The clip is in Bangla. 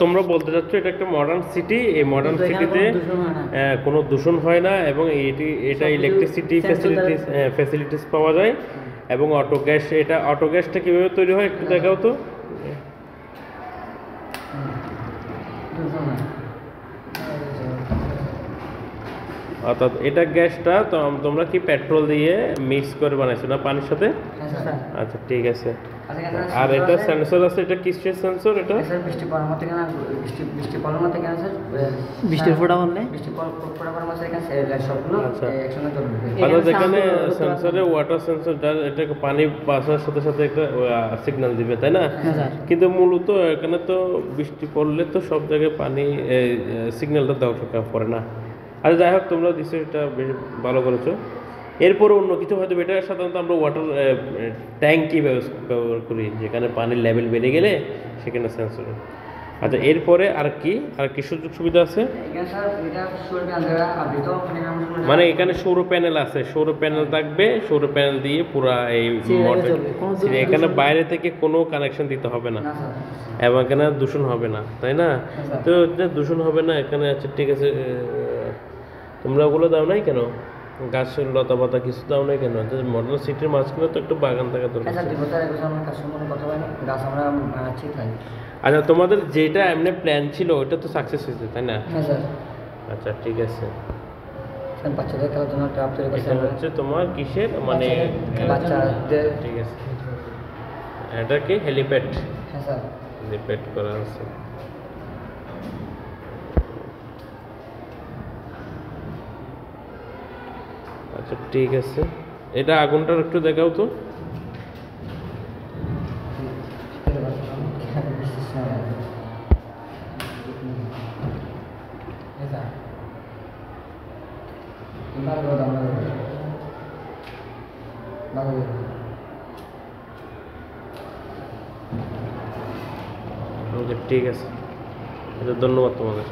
তোমরা বলতে চাচ্ছ এটা একটা মডার্ন সিটি, এই মডার্ন সিটিতে কোনো দূষণ হয় না এবং এটা ইলেকট্রিসিটি ফ্যাসিলিটিস পাওয়া যায় এবং অটো গ্যাস। এটা অটো গ্যাসটা কীভাবে তৈরি হয় একটু দেখাও তো। অর্থাৎ এটা গ্যাসটা তো তোমরা কি পেট্রোল দিয়ে মিক্স করে বানাইছো না পানির সাথে? আচ্ছা ঠিক আছে। আর এটা সেন্সর আছে, এটা কিসের সেন্সর? এটা বৃষ্টি পড়ার মতো কেন, বৃষ্টি পড়ার মতো কেন স্যার, বৃষ্টির ফোঁটা পড়লে বৃষ্টি পড়ার মতো এখানে সবগুলো একসঙ্গে চলবে। আচ্ছা যেখানে সেন্সরে ওয়াটার সেন্সর, এটা পানি বাসার সাথে সাথে একটা সিগন্যাল দিবে তাই না? কিন্তু মূলত এখানে তো বৃষ্টি পড়লে তো সব জায়গায় পানি সিগন্যালটা দরকার পড়ে না। আচ্ছা যাই হোক, তোমরা দিচ্ছ এটা বেশ ভালো করেছো। এরপরে অন্য কিছু হয়তো, এটা সাধারণত আমরা ওয়াটার ট্যাঙ্কি ব্যবহার করি, যেখানে পানির লেভেল বেড়ে গেলে সেখানে সেন্সর। আচ্ছা এরপরে আর কি সুযোগ সুবিধা আছে? মানে এখানে সৌর প্যানেল আছে, সৌর প্যানেল থাকবে, সৌর প্যানেল দিয়ে পুরা এই এখানে বাইরে থেকে কোনো কানেকশন দিতে হবে না এবং এখানে দূষণ হবে না তাই না? তো দূষণ হবে না এখানে। আচ্ছা ঠিক আছে, তোমরা ওগুলো দাও নাই কেন? গাছ লতা পাতা কিছু দাও নাই কেন? মডার্ন সিটির মাঝখানে তো একটু বাগান থাকা দরকার। আচ্ছা তোমাদের যেটা এমনি প্ল্যান ছিল ওটা তো সাকসেস হয়েছে তাই না? আচ্ছা ঠিক আছে। বাচ্চাদের খেলার জন্য ট্রাপ তৈরি করতে হচ্ছে তোমার কিসের মানে বাচ্চাদের? ঠিক আছে, এটা কি হেলিপ্যাড? হ্যাঁ স্যার, হেলিপ্যাড করা আছে। আচ্ছা ঠিক আছে, এটা আগুনটা একটু দেখাও তো। ঠিক আছে, ধন্যবাদ তোমাদের।